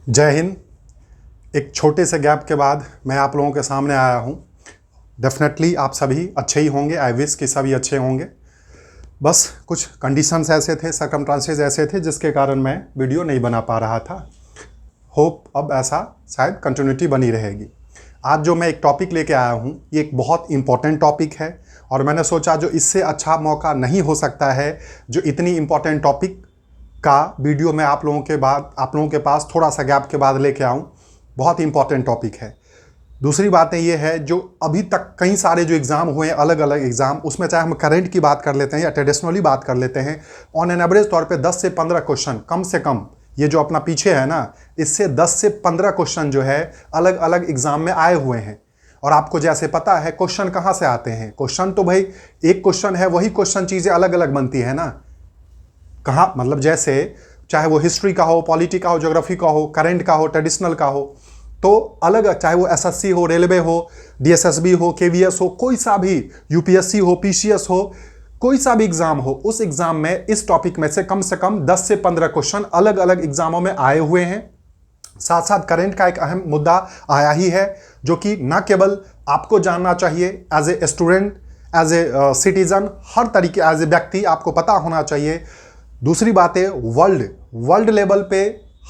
जय हिंद। एक छोटे से गैप के बाद मैं आप लोगों के सामने आया हूँ। डेफिनेटली आप सभी अच्छे ही होंगे। आई विश कि सभी अच्छे होंगे। बस कुछ कंडीशंस ऐसे थे, सर्कमस्टांसेस ऐसे थे जिसके कारण मैं वीडियो नहीं बना पा रहा था। होप अब ऐसा शायद कंटिन्यूटी बनी रहेगी। आज जो मैं एक टॉपिक लेके आया हूँ ये एक बहुत इंपॉर्टेंट टॉपिक है और मैंने सोचा जो इससे अच्छा मौका नहीं हो सकता है जो इतनी इंपॉर्टेंट टॉपिक का वीडियो मैं आप लोगों के पास थोड़ा सा गैप के बाद लेके आऊँ। बहुत इंपॉर्टेंट टॉपिक है। दूसरी बातें ये है जो अभी तक कई सारे जो एग्ज़ाम हुए हैं, अलग अलग एग्ज़ाम, उसमें चाहे हम करंट की बात कर लेते हैं या ट्रेडिशनली बात कर लेते हैं, ऑन एन एवरेज तौर पे 10 से 15 क्वेश्चन कम से कम, ये जो अपना पीछे है ना, इससे 10 से 15 क्वेश्चन जो है अलग अलग एग्ज़ाम में आए हुए हैं। और आपको जैसे पता है क्वेश्चन कहाँ से आते हैं, क्वेश्चन तो भाई एक क्वेश्चन है, वही क्वेश्चन चीज़ें अलग अलग बनती है ना। कहाँ मतलब जैसे चाहे वो हिस्ट्री का हो, पॉलिटी का हो, ज्योग्राफी का हो, करंट का हो, ट्रेडिशनल का हो, तो अलग, चाहे वो एसएससी हो, रेलवे हो, डीएसएसबी हो, केवीएस हो, कोई सा भी, यूपीएससी हो, पीसीएस हो, कोई सा भी एग्जाम हो, उस एग्जाम में इस टॉपिक में से कम 10 से 15 क्वेश्चन अलग अलग एग्जामों में आए हुए हैं। साथ साथ करंट का एक अहम मुद्दा आया ही है जो कि न केवल आपको जानना चाहिए as a student, as a citizen, हर तरीके एज ए व्यक्ति आपको पता होना चाहिए। दूसरी बात है वर्ल्ड लेवल पे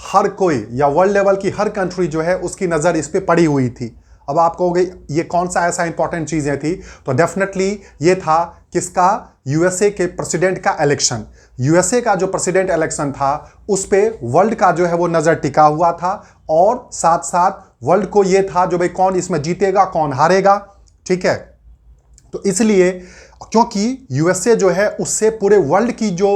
हर कोई या वर्ल्ड लेवल की हर कंट्री जो है उसकी नज़र इस पे पड़ी हुई थी। अब आप कहोगे ये कौन सा ऐसा इंपॉर्टेंट चीज़ें थी, तो डेफिनेटली ये था किसका, यूएसए के प्रेसिडेंट का इलेक्शन। यूएसए का जो प्रेसिडेंट इलेक्शन था उस पे वर्ल्ड का जो है वो नज़र टिका हुआ था और साथ साथ वर्ल्ड को ये था जो भाई कौन इसमें जीतेगा कौन हारेगा। ठीक है, तो इसलिए क्योंकि यूएसए जो है उससे पूरे वर्ल्ड की जो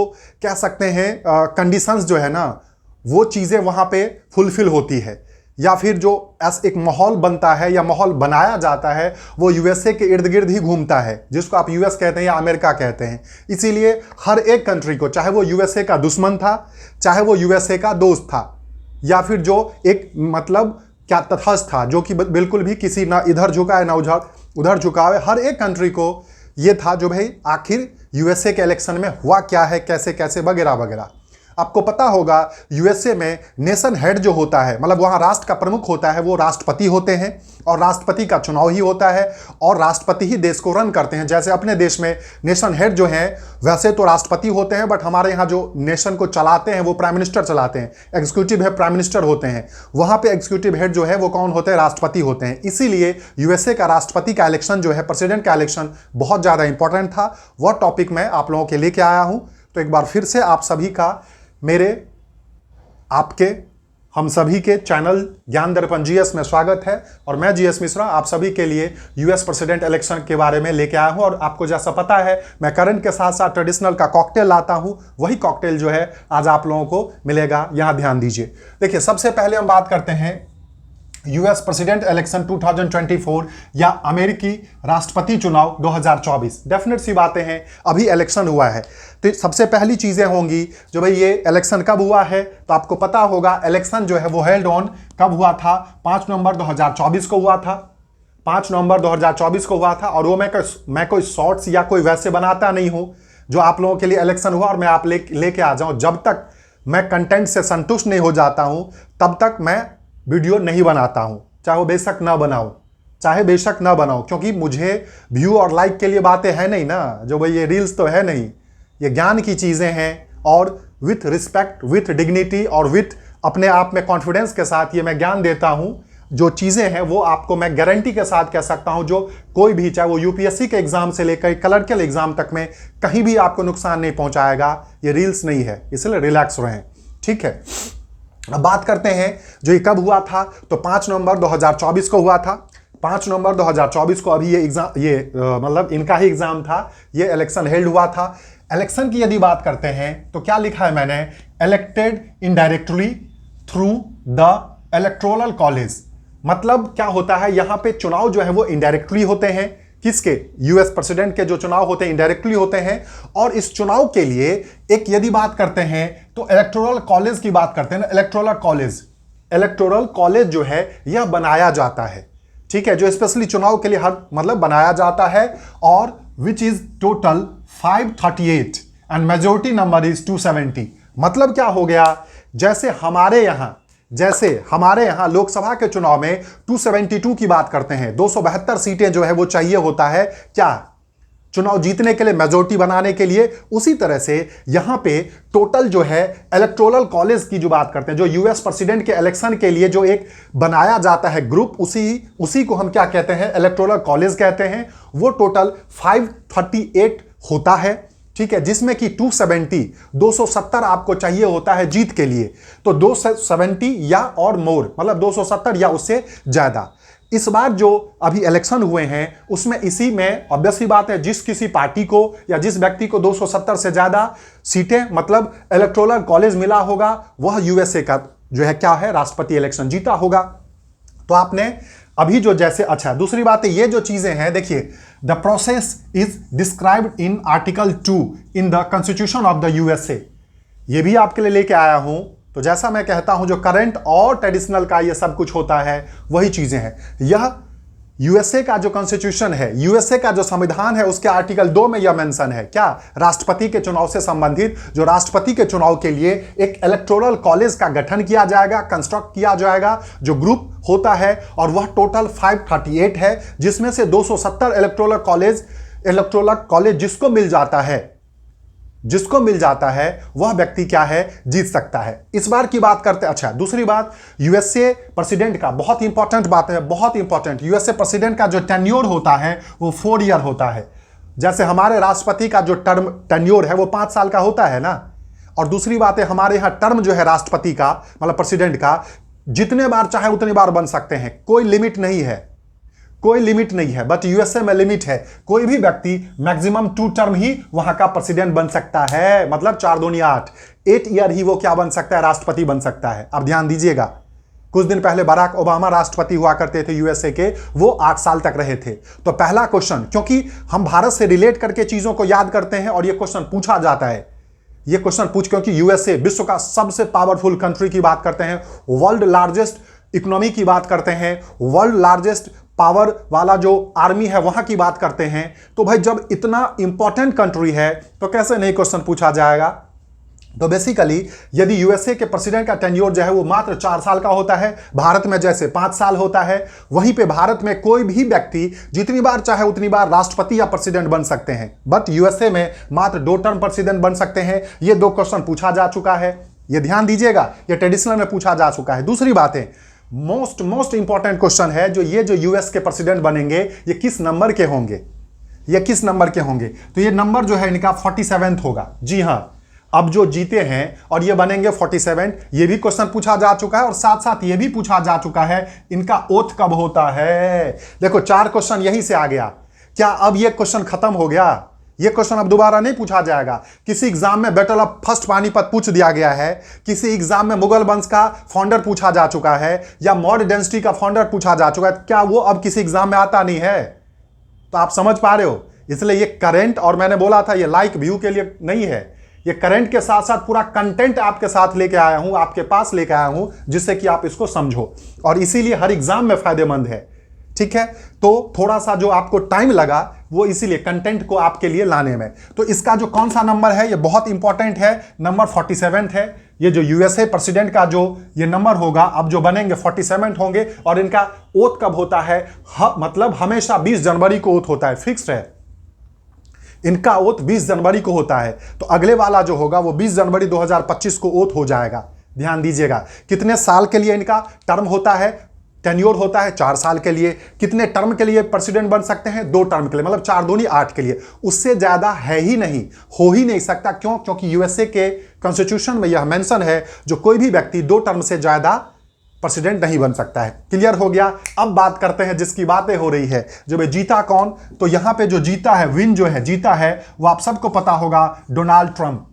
कह सकते हैं कंडीशंस जो है ना, वो चीज़ें वहाँ पे फुलफिल होती है या फिर जो एक माहौल बनता है या माहौल बनाया जाता है वो यूएसए के इर्द गिर्द ही घूमता है, जिसको आप यूएस कहते हैं या अमेरिका कहते हैं। इसीलिए हर एक कंट्री को, चाहे वो यूएसए का दुश्मन था, चाहे वो यूएसए का दोस्त था, या फिर जो एक मतलब क्या तटस्थ था, जो कि बिल्कुल भी किसी ना इधर झुका है ना उधर झुका है, हर एक कंट्री को ये था जो भाई आखिर यूएसए के इलेक्शन में हुआ क्या है, कैसे कैसे वगैरह वगैरह। आपको पता होगा यूएसए में नेशन हेड जो होता है, मतलब वहाँ राष्ट्र का प्रमुख होता है, वो राष्ट्रपति होते हैं और राष्ट्रपति का चुनाव ही होता है और राष्ट्रपति ही देश को रन करते हैं। जैसे अपने देश में नेशन हेड जो हैं वैसे तो राष्ट्रपति होते हैं, बट हमारे यहाँ जो नेशन को चलाते हैं वो प्राइम मिनिस्टर चलाते हैं। एग्जीक्यूटिव है, प्राइम मिनिस्टर होते हैं। वहाँ पे एग्जीक्यूटिव हेड जो है वो कौन होते हैं, राष्ट्रपति होते हैं। इसीलिए यूएसए का राष्ट्रपति का इलेक्शन जो है, प्रेसिडेंट का इलेक्शन बहुत ज़्यादा इंपॉर्टेंट था। वह टॉपिक मैं आप लोगों के लेके आया हूँ। तो एक बार फिर से आप सभी का, मेरे, आपके, हम सभी के चैनल ज्ञान दर्पण जीएस में स्वागत है। और मैं जीएस मिश्रा आप सभी के लिए यूएस प्रेसिडेंट इलेक्शन के बारे में लेके आया हूं। और आपको जैसा पता है मैं करंट के साथ साथ ट्रेडिशनल का कॉकटेल लाता हूं, वही कॉकटेल जो है आज आप लोगों को मिलेगा। यहां ध्यान दीजिए। देखिए, सबसे पहले हम बात करते हैं यूएस प्रेसिडेंट इलेक्शन 2024 या अमेरिकी राष्ट्रपति चुनाव 2024। डेफिनेट सी बातें हैं, अभी इलेक्शन हुआ है। तो सबसे पहली चीज़ें होंगी जो भाई ये इलेक्शन कब हुआ है, तो आपको पता होगा इलेक्शन जो है वो हेल्ड ऑन कब हुआ था, 5 नवंबर 2024 को हुआ था। 5 नवंबर 2024 को हुआ था। और वो मैं कोई शॉर्ट्स या कोई वैसे बनाता नहीं हूँ जो आप लोगों के लिए इलेक्शन हुआ और मैं आप लेके आ जाऊँ। जब तक मैं कंटेंट से संतुष्ट नहीं हो जाता हूँ तब तक मैं वीडियो नहीं बनाता हूं, चाहे वो बेशक ना बनाऊं, क्योंकि मुझे व्यू और लाइक के लिए बातें हैं नहीं ना, जो भाई ये रील्स तो है नहीं, ये ज्ञान की चीज़ें हैं। और विथ रिस्पेक्ट, विथ डिग्निटी और विथ अपने आप में कॉन्फिडेंस के साथ ये मैं ज्ञान देता हूं। जो चीज़ें हैं वो आपको मैं गारंटी के साथ कह सकता हूं, जो कोई भी, चाहे वो यूपीएससी के एग्जाम से लेकर क्लर्कल एग्जाम तक में कहीं भी आपको नुकसान नहीं पहुंचाएगा। ये रील्स नहीं है, इसलिए रिलैक्स रहें। ठीक है, अब बात करते हैं जो ये कब हुआ था, तो 5 नवंबर 2024 को हुआ था। 5 नवंबर 2024 को अभी ये एग्जाम, मतलब इनका ही एग्जाम था, ये इलेक्शन हेल्ड हुआ था। इलेक्शन की यदि बात करते हैं तो क्या लिखा है मैंने, elected indirectly through the electoral college. मतलब क्या होता है, यहां पे चुनाव जो है वो इनडायरेक्टली होते हैं। किसके, यूएस प्रेसिडेंट के जो चुनाव होते हैं इनडायरेक्टली होते हैं। और इस चुनाव के लिए एक यदि बात करते हैं तो इलेक्टोरल कॉलेज की बात करते हैं ना, इलेक्टोरल कॉलेज जो है यह बनाया जाता है। ठीक है, जो स्पेशली चुनाव के लिए हर मतलब बनाया जाता है। और which is total 538 and majority number is 270। मतलब क्या हो गया, जैसे हमारे यहां जैसे हमारे यहां लोकसभा के चुनाव में 272 की बात करते हैं, 272 सीटें जो है वो चाहिए होता है क्या, चुनाव जीतने के लिए, मेजोरिटी बनाने के लिए। उसी तरह से यहां पे टोटल जो है इलेक्टोरल कॉलेज की जो बात करते हैं, जो यूएस प्रेसिडेंट के इलेक्शन के लिए जो एक बनाया जाता है ग्रुप, उसी को हम क्या कहते हैं, इलेक्टोरल कॉलेज कहते हैं। वो टोटल 538 होता है, ठीक है, जिसमें कि 270 आपको चाहिए होता है जीत के लिए। तो 270 या और मोर, मतलब 270 या उससे ज्यादा। इस बार जो अभी इलेक्शन हुए हैं उसमें इसी में ऑब्वियस सी बात है, जिस किसी पार्टी को या जिस व्यक्ति को 270 से ज्यादा सीटें मतलब इलेक्टोरल कॉलेज मिला होगा, वह यूएसए का जो है क्या है, राष्ट्रपति इलेक्शन जीता होगा। तो आपने अभी जो जैसे, अच्छा दूसरी बात है, ये जो चीजें हैं देखिए, the process is described in article 2 in the constitution of the USA, ये भी आपके लिए लेके आया हूं। तो जैसा मैं कहता हूं, जो करंट और ट्रेडिशनल का ये सब कुछ होता है वही चीजें हैं। यह यूएसए का जो कॉन्स्टिट्यूशन है, यूएसए का जो संविधान है, उसके आर्टिकल 2 में यह मेंशन है क्या, राष्ट्रपति के चुनाव से संबंधित, जो राष्ट्रपति के चुनाव के लिए एक इलेक्टोरल कॉलेज का गठन किया जाएगा, कंस्ट्रक्ट किया जाएगा, जो ग्रुप होता है, और वह टोटल 538 है, जिसमें से 270 इलेक्टोरल कॉलेज जिसको मिल जाता है वह व्यक्ति क्या है, जीत सकता है। इस बार की बात करते हैं। अच्छा दूसरी बात, यूएसए प्रेसिडेंट का बहुत इंपॉर्टेंट बात है, बहुत इंपॉर्टेंट, यूएसए प्रेसिडेंट का जो टेन्योर होता है वो 4 ईयर होता है। जैसे हमारे राष्ट्रपति का जो टेन्योर है वो 5 साल का होता है ना। और दूसरी बात है, हमारे यहां टर्म जो है राष्ट्रपति का मतलब प्रेसिडेंट का, जितने बार चाहे उतनी बार बन सकते हैं, कोई लिमिट नहीं है, कोई लिमिट नहीं है। बट यूएसए में लिमिट है, कोई भी व्यक्ति मैक्सिमम 2 टर्म ही वहां का प्रेसिडेंट बन सकता है, मतलब 4 दूनी 8 ईयर ही वो क्या बन सकता है, राष्ट्रपति बन सकता है। अब ध्यान दीजिएगा, कुछ दिन पहले बराक ओबामा राष्ट्रपति हुआ करते थे यूएसए के, वो 8 साल तक रहे थे। तो पहला क्वेश्चन, क्योंकि हम भारत से रिलेट करके चीजों को याद करते हैं और ये क्वेश्चन पूछा जाता है, ये क्वेश्चन क्योंकि यूएसए विश्व का सबसे पावरफुल कंट्री की बात करते हैं, वर्ल्ड लार्जेस्ट इकोनॉमी की बात करते हैं, वर्ल्ड लार्जेस्ट पावर वाला जो आर्मी है वहां की बात करते हैं। तो भाई जब इतना इंपॉर्टेंट कंट्री है तो कैसे नहीं क्वेश्चन पूछा जाएगा। तो बेसिकली यदि यूएसए के प्रेसिडेंट का टेन्योर जो है वो मात्र 4 साल का होता है, भारत में जैसे 5 साल होता है, वहीं पे भारत में कोई भी व्यक्ति जितनी बार चाहे उतनी बार राष्ट्रपति या प्रेसिडेंट बन सकते हैं। बट यूएसए में मात्र 2 टर्म प्रेसिडेंट बन सकते हैं। ये 2 क्वेश्चन पूछा जा चुका है, ये ध्यान दीजिएगा, ये ट्रेडिशनल में पूछा जा चुका है। दूसरी बात है, मोस्ट इंपॉर्टेंट क्वेश्चन है, जो यूएस के प्रेसिडेंट बनेंगे ये किस नंबर के होंगे, ये किस नंबर के होंगे। तो ये नंबर जो है इनका 47 होगा। जी हां, अब जो जीते हैं और ये बनेंगे 47, ये भी क्वेश्चन पूछा जा चुका है। और साथ साथ ये भी पूछा जा चुका है इनका ओथ कब होता है। देखो 4 क्वेश्चन यहीं से आ गया। क्या अब ये क्वेश्चन खत्म हो गया? ये क्वेश्चन अब दोबारा नहीं पूछा जाएगा। किसी एग्जाम में बैटल ऑफ फर्स्ट पानीपत पूछ दिया गया है, किसी एग्जाम में मुगल वंश का फाउंडर पूछा जा चुका है, या मॉड डायनेस्टी का फाउंडर पूछा जा चुका है। क्या वो अब किसी एग्जाम में आता नहीं है? तो आप समझ पा रहे हो। इसलिए ये करंट, और मैंने बोला था ये लाइक व्यू के लिए नहीं है, ये करंट के साथ साथ पूरा कंटेंट आपके साथ लेके आया हूं, आपके पास लेके आया हूं, जिससे कि आप इसको समझो। और इसीलिए हर एग्जाम में फायदेमंद है, ठीक है। तो थोड़ा सा जो आपको टाइम लगा वो इसीलिए कंटेंट को आपके लिए लाने में। तो इसका जो कौन सा नंबर है ये बहुत इंपॉर्टेंट है, नंबर 47 है। ये जो यूएसए प्रेसिडेंट का जो ये नंबर होगा, अब जो बनेंगे 47 होंगे। और इनका ओथ कब होता है? मतलब हमेशा 20 जनवरी को ओथ होता है, फिक्स्ड है इनका ओथ 20 जनवरी को होता है। तो अगले वाला जो होगा वो 20 जनवरी 2025 को ओथ हो जाएगा। ध्यान दीजिएगा, कितने साल के लिए इनका टर्म होता है, टेन्योर होता है 4 साल के लिए। कितने टर्म के लिए प्रेसिडेंट बन सकते हैं? 2 टर्म के लिए, मतलब 4 दूनी 8 के लिए। उससे ज्यादा है ही नहीं, हो ही नहीं सकता। क्यों? क्योंकि यूएसए के कॉन्स्टिट्यूशन में यह मेंशन है जो कोई भी व्यक्ति 2 टर्म से ज्यादा प्रेसिडेंट नहीं बन सकता है। क्लियर हो गया। अब बात करते हैं जिसकी बातें हो रही है, जो भाई जीता कौन। तो यहां पे जो जीता है, विन जो है, जीता है, वो आप सबको पता होगा, डोनाल्ड ट्रंप।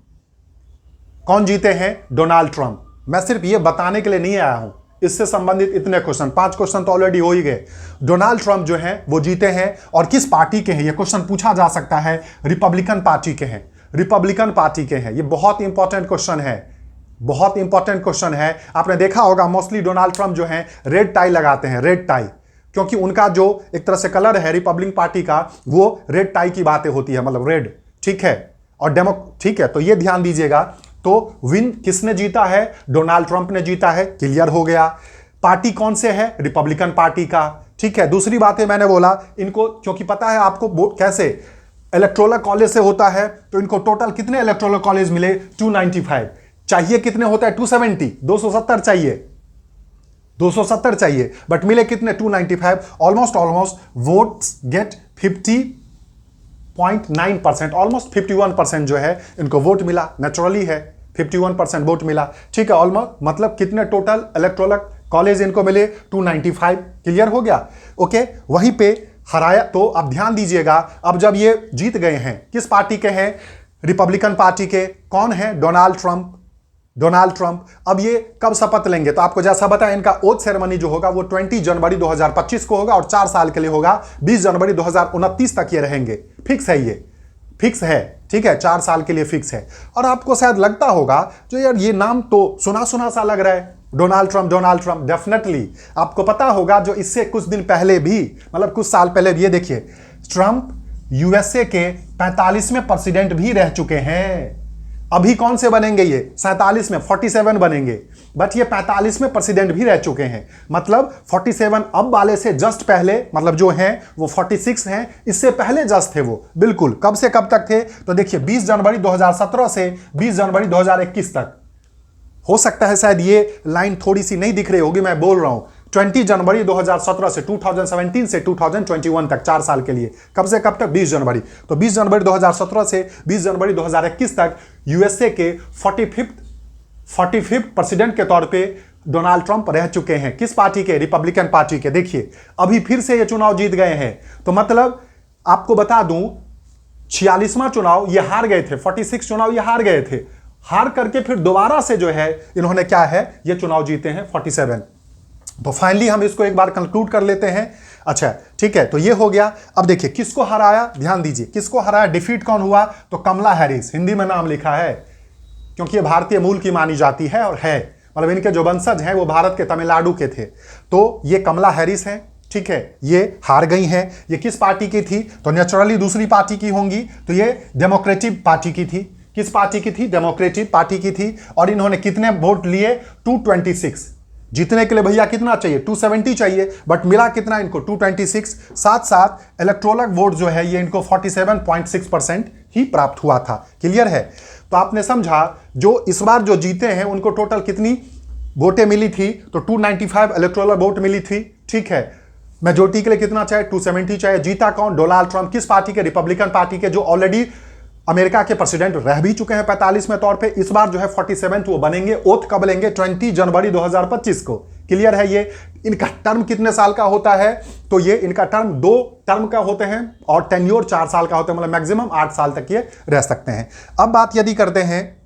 कौन जीते हैं? Donald Trump. मैं सिर्फ ये बताने के लिए नहीं आया हूं, इससे संबंधित इतने क्वेश्चन, 5 क्वेश्चन तो ऑलरेडी हो ही गए। डोनाल्ड ट्रंप जो हैं वो जीते हैं। और किस पार्टी के हैं ये क्वेश्चन पूछा जा सकता है, रिपब्लिकन पार्टी के हैं, रिपब्लिकन पार्टी के हैं। ये बहुत इंपॉर्टेंट क्वेश्चन है, बहुत इंपॉर्टेंट क्वेश्चन है। आपने देखा होगा मोस्टली डोनाल्ड ट्रंप जो हैं रेड टाई लगाते हैं, रेड टाई, क्योंकि उनका जो एक तरह से कलर है रिपब्लिकन पार्टी का, वो रेड टाई की बातें होती है, मतलब रेड, ठीक है। और ठीक है, तो ये ध्यान दीजिएगा। तो विन किसने जीता है? डोनाल्ड ट्रंप ने जीता है, क्लियर हो गया। पार्टी कौन से है? रिपब्लिकन पार्टी का, ठीक है। दूसरी बात है, मैंने बोला इनको क्योंकि पता है आपको वोट कैसे इलेक्टोरल कॉलेज से होता है, तो इनको टोटल कितने इलेक्टोरल कॉलेज मिले? 295। चाहिए कितने होता है? 270, 270 चाहिए, 270 चाहिए, बट मिले कितने? 295। ऑलमोस्ट वोट्स गेट 50.9%, ऑलमोस्ट 51% जो है इनको वोट मिला, नेचुरली है 51% वोट मिला, ठीक है। ऑलमोस्ट मतलब कितने टोटल इलेक्टोरल कॉलेज इनको मिले? 295, क्लियर हो गया, ओके। वहीं पे हराया, तो अब ध्यान दीजिएगा, अब जब ये जीत गए हैं, किस पार्टी के हैं? रिपब्लिकन पार्टी के। कौन है? Donald Trump, Donald Trump. अब ये कब शपथ लेंगे? तो आपको जैसा बताया, इनका ओथ सेरेमनी जो होगा वो 20 जनवरी 2025 को होगा और 4 साल के लिए होगा, 20 जनवरी 2029 तक ये रहेंगे। फिक्स है, ये फिक्स है, ठीक है, 4 साल के लिए फिक्स है। और आपको शायद लगता होगा जो यार ये नाम तो सुना सुना सा लग रहा है, Donald Trump, Donald Trump. Definitely आपको पता होगा जो इससे कुछ दिन पहले भी, मतलब कुछ साल पहले भी, ये देखिए, ट्रंप यूएसए के 45वें प्रेसिडेंट भी रह चुके हैं। अभी कौन से बनेंगे? ये 47 में 47 बनेंगे, बट ये 45वें प्रेसिडेंट भी रह चुके हैं। मतलब 47 अब वाले से जस्ट पहले, मतलब जो हैं वो 46 हैं, इससे पहले जस्ट थे वो, बिल्कुल। कब से कब तक थे? तो देखिए 20 जनवरी 2017 से 20 जनवरी 2021 तक। हो सकता है शायद ये लाइन थोड़ी सी नहीं दिख रही होगी, मैं बोल रहा हूं 20 जनवरी 2017 से 2017 से 2021 तक, 4 साल के लिए। कब से कब तक? 20 जनवरी। तो 20 जनवरी 2017 से 20 जनवरी 2021 तक यूएसए के 45th प्रेसिडेंट के तौर पे डोनाल्ड ट्रंप रह चुके हैं। किस पार्टी के? रिपब्लिकन पार्टी के। देखिए अभी फिर से ये चुनाव जीत गए हैं, तो मतलब आपको बता दूं 46वां चुनाव ये हार गए थे, 46 चुनाव ये हार गए थे, हार करके फिर दोबारा से जो है इन्होंने क्या है, ये चुनाव जीते हैं 47। तो फाइनली हम इसको एक बार कंक्लूड कर लेते हैं। अच्छा ठीक है, तो ये हो गया। अब देखिए किसको हराया, ध्यान दीजिए किसको हराया, डिफीट कौन हुआ? तो कमला हैरिस, हिंदी में नाम लिखा है क्योंकि ये भारतीय मूल की मानी जाती है और है, मतलब इनके जो वंशज हैं वो भारत के तमिलनाडु के थे। तो ये कमला हैरिस हैं, ठीक है, ये हार गई हैं। ये किस पार्टी की थी? तो नेचुरली दूसरी पार्टी की होंगी, तो ये डेमोक्रेटिक पार्टी की थी। किस पार्टी की थी? डेमोक्रेटिक पार्टी की थी। और इन्होंने कितने वोट लिए? 226। जीतने के लिए भैया कितना चाहिए? 270 चाहिए, बट मिला कितना इनको? 226। साथ साथ इलेक्ट्रोलक वोट जो है ये इनको 47.6% ही प्राप्त हुआ था। क्लियर है? तो आपने समझा जो इस बार जो जीते हैं उनको टोटल कितनी वोटें मिली थी? तो 295 इलेक्ट्रोलक वोट मिली थी, ठीक है। मेजोरिटी के लिए कितना चाहिए? 270 चाहिए। जीता कौन? Donald Trump. किस पार्टी के? रिपब्लिकन पार्टी के, जो ऑलरेडी अमेरिका के प्रेसिडेंट रह भी चुके हैं 45वें तौर पे। इस बार जो है 47th वो बनेंगे। ओथ कब लेंगे? 20 जनवरी 2025 को। क्लियर है? ये इनका टर्म कितने साल का होता है? तो ये इनका टर्म 2 टर्म का होते हैं और टेन्योर 4 साल का होता है, मतलब मैक्सिमम 8 साल तक ये रह सकते हैं। अब बात यदि करते हैं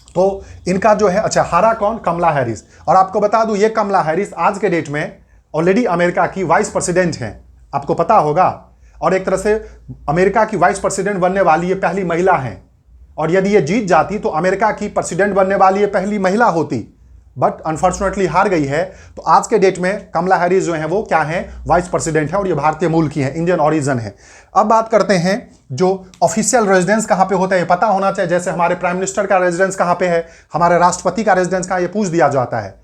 तो इनका जो है, अच्छा हारा कौन? कमला हैरिस। और आपको बता दूं ये कमला हैरिस आज के डेट में ऑलरेडी अमेरिका की वाइस प्रेसिडेंट हैं, आपको पता होगा। और एक तरह से अमेरिका की वाइस प्रेसिडेंट बनने वाली ये पहली महिला हैं। और यदि ये जीत जाती तो अमेरिका की प्रेसिडेंट बनने वाली ये पहली महिला होती, बट अनफॉर्चुनेटली हार गई है। तो आज के डेट में कमला हैरिस जो है वो क्या है? वाइस प्रेसिडेंट है और ये भारतीय मूल की है, इंडियन ओरिजिन है। अब बात करते हैं जो ऑफिशियल रेजिडेंस कहाँ पे होता है, ये पता होना चाहिए। जैसे हमारे प्राइम मिनिस्टर का रेजिडेंस कहाँ पे है, हमारे राष्ट्रपति का रेजिडेंस कहाँ, ये पूछ दिया जाता है।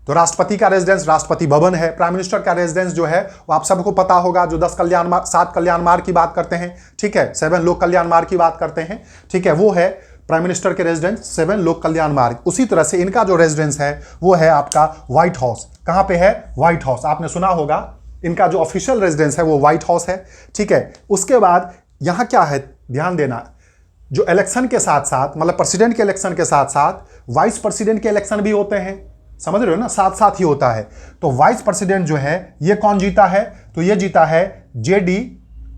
तो राष्ट्रपति का रेजिडेंस राष्ट्रपति भवन है। प्राइम मिनिस्टर का रेजिडेंस जो है वो आप सबको पता होगा, जो 7 कल्याण मार्ग की बात करते हैं, ठीक है, 7 लोक कल्याण मार्ग की बात करते हैं, ठीक है, वो है प्राइम मिनिस्टर के रेजिडेंस 7 लोक कल्याण मार्ग। उसी तरह से इनका जो रेजिडेंस है वो है आपका व्हाइट हाउस। कहाँ पे है? White house. आपने सुना होगा इनका जो ऑफिशियल रेजिडेंस है वो व्हाइट हाउस है, ठीक है। उसके बाद यहाँ क्या है, ध्यान देना, जो इलेक्शन के साथ साथ, मतलब प्रेसिडेंट के इलेक्शन के साथ साथ वाइस प्रेसिडेंट के इलेक्शन भी होते हैं, समझ रहे हो ना, साथ साथ ही होता है। तो वाइस प्रेसिडेंट जो है ये कौन जीता है? तो ये जीता है जेडी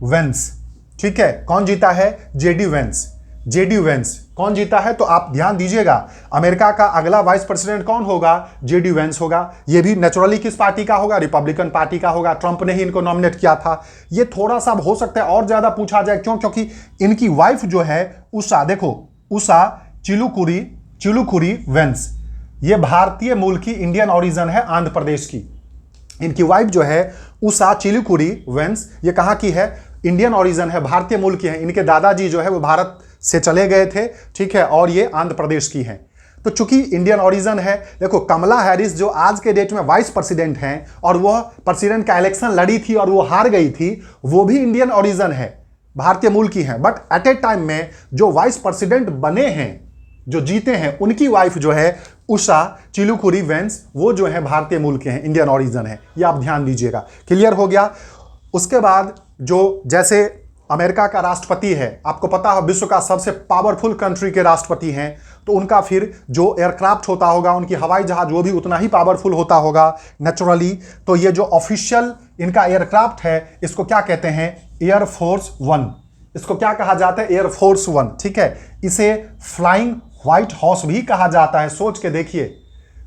वेंस, ठीक है। कौन जीता है? JD Vance. जेडी वेंस कौन जीता है? तो आप ध्यान दीजिएगा, अमेरिका का अगला वाइस प्रेसिडेंट कौन होगा? जेडी वेंस होगा। ये भी नेचुरली किस पार्टी का होगा? रिपब्लिकन पार्टी का होगा। ट्रंप ने ही इनको नॉमिनेट किया था। ये थोड़ा सा हो सकता है और ज्यादा पूछा जाए, क्यों? क्योंकि इनकी वाइफ जो है उषा, देखो उषा चिलुकुरी वेंस, ये भारतीय मूल की, इंडियन ओरिजिन है, आंध्र प्रदेश की। इनकी वाइफ जो है उषा चिलुकुरी वेंस, ये कहाँ की है? इंडियन ओरिजिन है, भारतीय मूल की है। इनके दादाजी जो है वो भारत से चले गए थे, ठीक है, और ये आंध्र प्रदेश की हैं। तो चूंकि इंडियन ओरिजिन है, देखो कमला हैरिस जो आज के डेट में वाइस प्रेसिडेंट हैं और वह प्रेसिडेंट का इलेक्शन लड़ी थी और वो हार गई थी, वो भी इंडियन ओरिजिन है, भारतीय मूल की हैं। बट एट ए टाइम में जो वाइस प्रेसिडेंट बने हैं, जो जीते हैं, उनकी वाइफ जो है उषा चिलुकुरी वेंस, वो जो है भारतीय मूल के हैं, इंडियन ओरिजिन है। ये आप ध्यान दीजिएगा। क्लियर हो गया। उसके बाद जो जैसे अमेरिका का राष्ट्रपति है, आपको पता है विश्व का सबसे पावरफुल कंट्री के राष्ट्रपति हैं, तो उनका फिर जो एयरक्राफ्ट होता होगा, उनकी हवाई जहाज, वो भी उतना ही पावरफुल होता होगा नेचुरली। तो ये जो ऑफिशियल इनका एयरक्राफ्ट है, इसको क्या कहते हैं? Air force one. इसको क्या कहा जाता है? एयरफोर्स वन, ठीक है। इसे फ्लाइंग व्हाइट हाउस भी कहा जाता है। सोच के देखिए,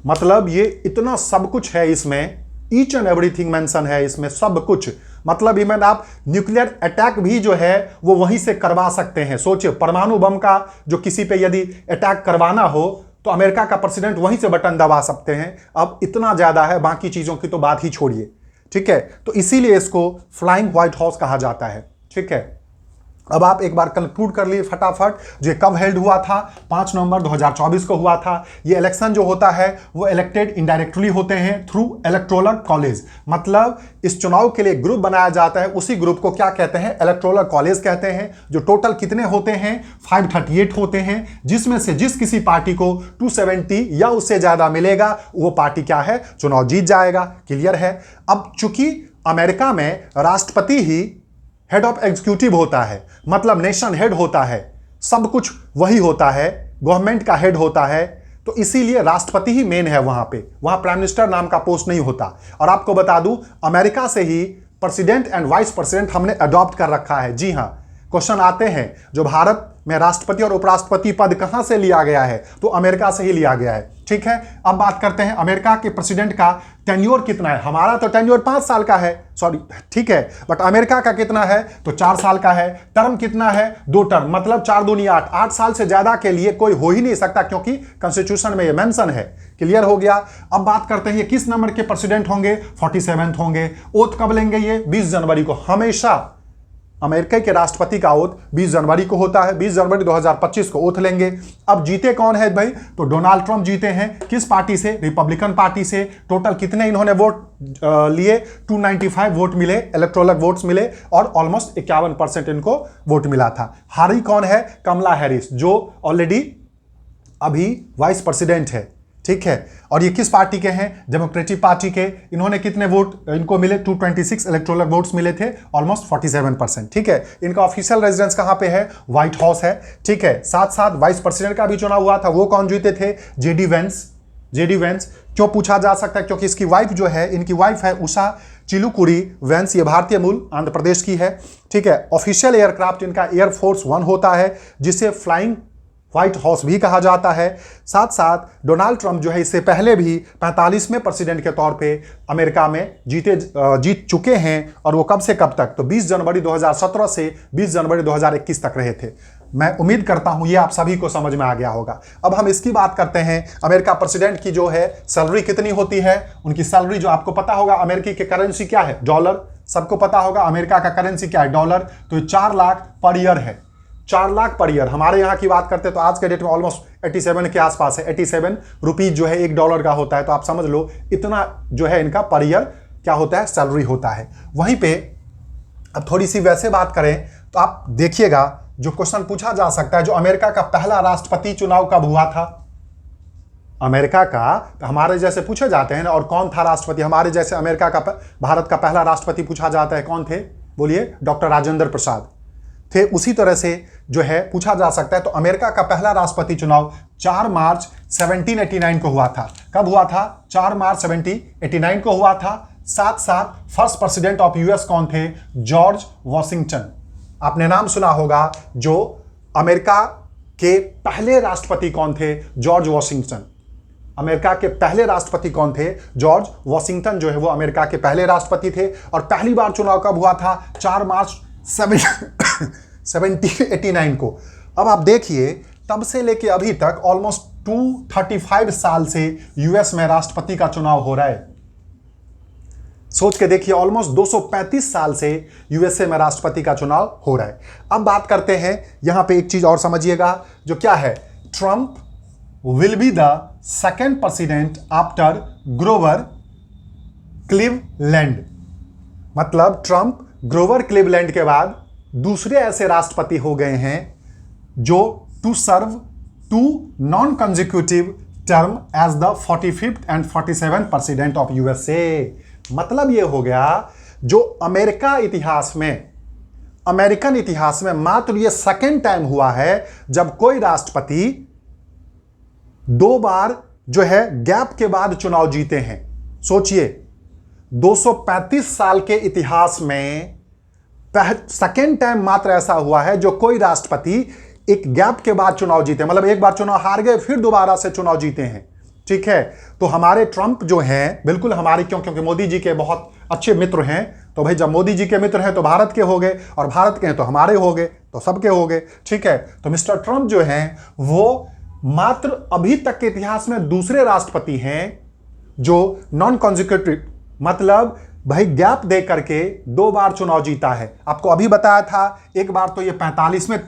मतलब ये इतना सब कुछ है इसमें, ईच एंड एवरीथिंग मेंशन है इसमें, सब कुछ। मतलब इवन आप न्यूक्लियर अटैक भी जो है वो वहीं से करवा सकते हैं। सोचिए, परमाणु बम का जो किसी पे यदि अटैक करवाना हो तो अमेरिका का प्रेसिडेंट वहीं से बटन दबा सकते हैं। अब इतना ज्यादा है, बाकी चीजों की तो बात ही छोड़िए, ठीक है। तो इसीलिए इसको फ्लाइंग व्हाइट हाउस कहा जाता है, ठीक है। अब आप एक बार कंक्लूड कर लिए फटाफट, जो कब हेल्ड हुआ था? 5 नवंबर 2024 को हुआ था। ये इलेक्शन जो होता है वो इलेक्टेड इनडायरेक्टली होते हैं थ्रू इलेक्टोरल कॉलेज। मतलब इस चुनाव के लिए ग्रुप बनाया जाता है, उसी ग्रुप को क्या कहते हैं? इलेक्टोरल कॉलेज कहते हैं। जो टोटल कितने होते हैं? 538 होते हैं, जिसमें से जिस किसी पार्टी को 270 या उससे ज्यादा मिलेगा, वो पार्टी क्या है? चुनाव जीत जाएगा। क्लियर है। अब चूंकि अमेरिका में राष्ट्रपति ही हेड ऑफ एग्जीक्यूटिव होता है, मतलब नेशन हेड होता है, सब कुछ वही होता है, गवर्नमेंट का हेड होता है, तो इसीलिए राष्ट्रपति ही मेन है वहां पे। वहां प्राइम मिनिस्टर नाम का पोस्ट नहीं होता। और आपको बता दूं, अमेरिका से ही प्रेसिडेंट एंड वाइस प्रेसिडेंट हमने अडॉप्ट कर रखा है। जी हां, क्वेश्चन आते हैं जो भारत में राष्ट्रपति और उपराष्ट्रपति पद कहां से लिया गया है, तो अमेरिका से ही लिया गया है, ठीक है। अब बात करते हैं अमेरिका के प्रेसिडेंट का टेन्योर कितना है। हमारा तो टेन्योर 5 साल का है, सॉरी, ठीक है, बट अमेरिका का कितना है? तो 4 साल का है। टर्म कितना है? 2 टर्म, मतलब 4 दूनी 8। 8 साल से ज्यादा के लिए कोई हो ही नहीं सकता, क्योंकि कॉन्स्टिट्यूशन में ये मेंशन है। क्लियर हो गया। अब बात करते हैं ये किस नंबर के प्रेसिडेंट होंगे? 47 होंगे। ओथ कब लेंगे? ये 20 जनवरी को। हमेशा अमेरिका के राष्ट्रपति का ओथ 20 जनवरी को होता है। 20 जनवरी 2025 को ओथ लेंगे। अब जीते कौन है भाई? तो डोनाल्ड ट्रंप जीते हैं। किस पार्टी से? रिपब्लिकन पार्टी से। टोटल कितने इन्होंने वोट लिए? 295 वोट मिले, इलेक्टोरल वोट्स मिले, और ऑलमोस्ट 51% इनको वोट मिला था। हारी कौन है? कमला हैरिस, जो ऑलरेडी अभी वाइस प्रेसिडेंट है, ठीक है। और ये किस पार्टी के हैं? डेमोक्रेटिक पार्टी के। इन्होंने कितने वोट इनको मिले? 226 इलेक्टोरल वोट्स मिले थे, ऑलमोस्ट 47%, ठीक है। इनका ऑफिशियल रेजिडेंस कहां पे है? व्हाइट हाउस है, ठीक है। साथ साथ वाइस प्रेसिडेंट का भी चुनाव हुआ था, वो कौन जीते थे? JD Vance. जेडी वेंस क्यों पूछा जा सकता है? क्योंकि इसकी वाइफ जो है, इनकी वाइफ है उषा चिलुकुरी वेंस, ये भारतीय मूल आंध्र प्रदेश की है, ठीक है। ऑफिशियल एयरक्राफ्ट इनका एयरफोर्स वन होता है, जिसे फ्लाइंग व्हाइट हाउस भी कहा जाता है। साथ साथ डोनाल्ड ट्रंप जो है, इससे पहले भी 45वें प्रेसिडेंट के तौर पे अमेरिका में जीत चुके हैं। और वो कब से कब तक? तो 20 जनवरी 2017 से 20 जनवरी 2021 तक रहे थे। मैं उम्मीद करता हूं ये आप सभी को समझ में आ गया होगा। अब हम इसकी बात करते हैं, अमेरिका प्रेसिडेंट की जो है सैलरी कितनी होती है? उनकी सैलरी जो आपको पता होगा, अमेरिकी की करेंसी क्या है? डॉलर। सबको पता होगा अमेरिका का करेंसी क्या है? डॉलर। तो ये 4 लाख पर ईयर है। 4 लाख पर ईयर। हमारे यहाँ की बात करते हैं तो आज के डेट में ऑलमोस्ट 87 के आसपास है। 87 रुपीज जो है $1 का होता है। तो आप समझ लो इतना जो है इनका पर ईयर क्या होता है? सैलरी होता है। वहीं पे अब थोड़ी सी वैसे बात करें तो आप देखिएगा, जो क्वेश्चन पूछा जा सकता है, जो अमेरिका का पहला राष्ट्रपति चुनाव कब हुआ था? अमेरिका का, तो हमारे जैसे पूछे जाते हैं ना, और कौन था राष्ट्रपति? हमारे जैसे अमेरिका का, भारत का पहला राष्ट्रपति पूछा जाता है, कौन थे? बोलिए। डॉक्टर राजेंद्र प्रसाद थे। उसी तरह से जो है पूछा जा सकता है, तो अमेरिका का पहला राष्ट्रपति चुनाव 4 मार्च 1789 को हुआ था। कब हुआ था? 4 मार्च 1789 को हुआ था। साथ साथ फर्स्ट प्रेसिडेंट ऑफ यूएस कौन थे? George Washington. आपने नाम सुना होगा। जो अमेरिका के पहले राष्ट्रपति कौन थे? George Washington. अमेरिका के पहले राष्ट्रपति कौन थे? जॉर्ज वॉशिंगटन जो है वो अमेरिका के पहले राष्ट्रपति थे। और पहली बार चुनाव कब हुआ था? 4 मार्च 1789 को। अब आप देखिए, तब से लेके अभी तक ऑलमोस्ट 235 साल से यूएस में राष्ट्रपति का चुनाव हो रहा है। सोच के देखिए, ऑलमोस्ट 235 साल से यूएसए में राष्ट्रपति का चुनाव हो रहा है। अब बात करते हैं यहां पे एक चीज और समझिएगा, जो क्या है, Trump will be the second president after Grover Cleveland. मतलब ट्रंप ग्रोवर क्लीवलैंड के बाद दूसरे ऐसे राष्ट्रपति हो गए हैं जो to serve 2 non consecutive term as the 45th and 47th president of USA. मतलब यह हो गया, जो अमेरिकन इतिहास में मात्र ये सेकेंड टाइम हुआ है जब कोई राष्ट्रपति 2 बार जो है गैप के बाद चुनाव जीते हैं। सोचिए, 235 साल के इतिहास में सेकेंड टाइम मात्र ऐसा हुआ है जो कोई राष्ट्रपति एक गैप के बाद चुनाव जीते, मतलब एक बार चुनाव हार गए फिर दोबारा से चुनाव जीते हैं। ठीक है, तो हमारे ट्रंप जो हैं, बिल्कुल हमारे, क्योंकि मोदी जी के बहुत अच्छे मित्र हैं, तो भाई जब मोदी जी के मित्र हैं तो भारत के हो गए, और भारत के हैं तो हमारे हो गए, तो सबके हो गए। ठीक है, तो मिस्टर ट्रंप जो हैं वो मात्र अभी तक के इतिहास में दूसरे राष्ट्रपति हैं जो नॉन कॉन्जिक्यूटिव, मतलब भाई गैप दे करके 2 बार चुनाव जीता है। आपको अभी बताया था, एक बार तो ये 45 में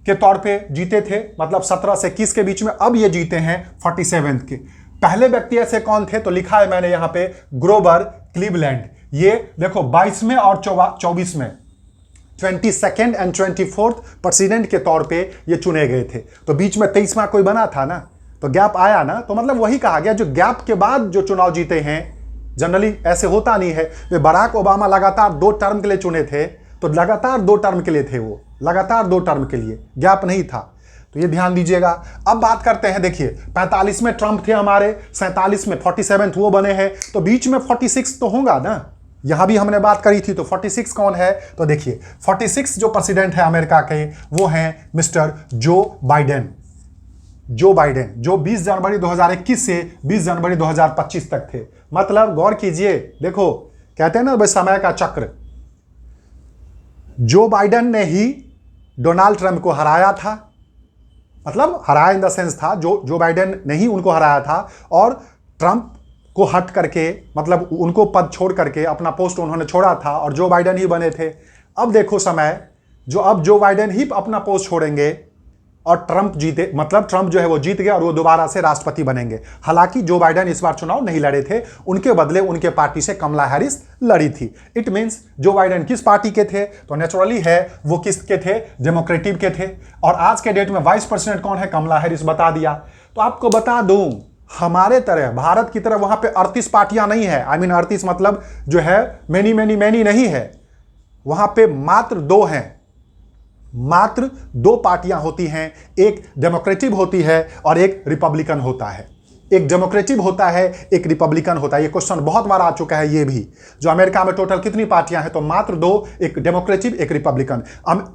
के तौर पे जीते थे, मतलब 17 से 21 के बीच में, अब ये जीते हैं 47 के। पहले व्यक्ति ऐसे कौन थे, तो लिखा है मैंने यहां पे ग्रोवर क्लीवलैंड। ये देखो 22 में और 24 में 22nd एंड 24th प्रेसिडेंट के तौर पे ये चुने गए थे। तो बीच में 23वां कोई बना था ना, तो गैप आया ना, तो मतलब वही कहा गया, जो गैप के बाद जो चुनाव जीते हैं, जनरली ऐसे होता नहीं है। वे बराक ओबामा लगातार 2 टर्म के लिए चुने थे, तो लगातार 2 टर्म के लिए थे, वो लगातार 2 टर्म के लिए, गैप नहीं था। तो ये ध्यान दीजिएगा। अब बात करते हैं, देखिए 45 में ट्रंप थे हमारे, 47 में 47th वो बने हैं, तो बीच में 46 तो होगा ना। यहां भी हमने बात करी थी, तो 46 कौन है, तो देखिए 46 जो प्रेसिडेंट है अमेरिका के, वो हैं मिस्टर जो बाइडेन, जो 20 जनवरी 2021 से 20 जनवरी 2025 तक थे। मतलब गौर कीजिए, देखो कहते हैं ना भाई समय का चक्र, जो बाइडेन ने ही डोनाल्ड ट्रंप को हराया था, मतलब हराया इन द सेंस था जो बाइडेन ने ही उनको हराया था, और ट्रंप को हट करके, मतलब उनको पद छोड़ करके अपना पोस्ट उन्होंने छोड़ा था, और जो बाइडेन ही बने थे। अब देखो समय, अब जो बाइडेन ही अपना पोस्ट छोड़ेंगे और ट्रंप जीते, मतलब ट्रंप जो है वो जीत गया और वो दोबारा से राष्ट्रपति बनेंगे। हालांकि जो बाइडेन इस बार चुनाव नहीं लड़े थे, उनके बदले उनके पार्टी से कमला हैरिस लड़ी थी। इट मींस जो बाइडेन किस पार्टी के थे, तो नेचुरली है वो किसके थे, डेमोक्रेटिव के थे। और आज के डेट में वाइस प्रेसिडेंट कौन है, कमला हैरिस, बता दिया। तो आपको बता दूं, हमारे तरह, भारत की तरह वहां पे 38 पार्टियां नहीं है। आई मीन 38 मतलब जो है मैनी नहीं है, वहां पे मात्र 2 हैं, मात्र 2 पार्टियां होती हैं, एक डेमोक्रेटिव होती है और एक रिपब्लिकन होता है। एक डेमोक्रेटिव होता है, एक रिपब्लिकन होता है। ये क्वेश्चन बहुत बार आ चुका है। ये भी जो अमेरिका में टोटल कितनी पार्टियां हैं, तो मात्र 2, एक डेमोक्रेटिव एक रिपब्लिकन।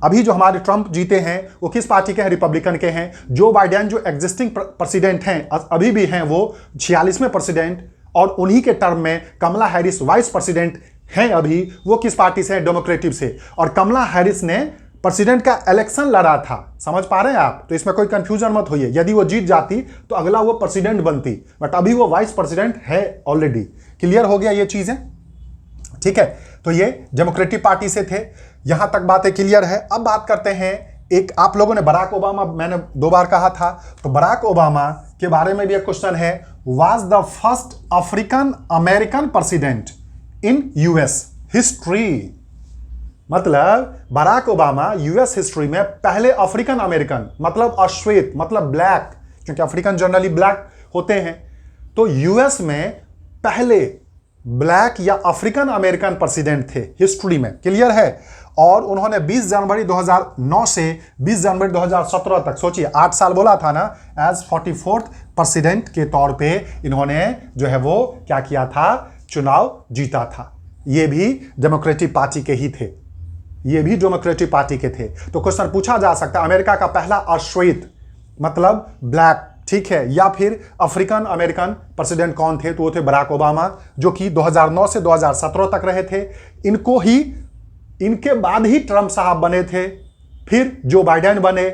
अभी जो हमारे ट्रंप जीते हैं वो किस पार्टी के हैं, रिपब्लिकन के हैं। जो बाइडेन जो एग्जिस्टिंग प्रेसिडेंट हैं, अभी भी हैं, वो 46वें प्रेसिडेंट, और उन्हीं के टर्म में कमला हैरिस वाइस प्रेसिडेंट हैं अभी, वो किस पार्टी से, डेमोक्रेटिव से। और कमला हैरिस ने प्रेसिडेंट का इलेक्शन लड़ा था, समझ पा रहे हैं आप, तो इसमें कोई कंफ्यूजन मत होइए। यदि वो जीत जाती तो अगला वो प्रेसिडेंट बनती, बट अभी वो वाइस प्रेसिडेंट है ऑलरेडी। क्लियर हो गया ये चीजें, ठीक है। तो ये डेमोक्रेटिक पार्टी से थे, यहां तक बातें क्लियर है। अब बात करते हैं, एक आप लोगों ने बराक ओबामा, मैंने 2 बार कहा था, तो बराक ओबामा के बारे में भी एक क्वेश्चन है, was the first African American president in US history. मतलब बराक ओबामा यूएस हिस्ट्री में पहले अफ्रीकन अमेरिकन, मतलब अश्वेत, मतलब ब्लैक, क्योंकि अफ्रीकन जनरली ब्लैक होते हैं, तो यूएस में पहले ब्लैक या अफ्रीकन अमेरिकन प्रेसिडेंट थे हिस्ट्री में। क्लियर है। और उन्होंने 20 जनवरी 2009 से 20 जनवरी 2017 तक, सोचिए 8 साल बोला था ना, एज 44th प्रेसिडेंट के तौर पे इन्होंने जो है वो क्या किया था, चुनाव जीता था। ये भी डेमोक्रेटिक पार्टी के ही थे, ये भी डेमोक्रेटिक पार्टी के थे। तो क्वेश्चन पूछा जा सकता है, अमेरिका का पहला अश्वेत, मतलब ब्लैक, ठीक है, या फिर अफ्रीकन अमेरिकन प्रेसिडेंट कौन थे, तो वो थे बराक ओबामा, जो कि 2009 से 2017 तक रहे थे। इनको ही, इनके बाद ही ट्रंप साहब बने थे, फिर जो बाइडेन बने,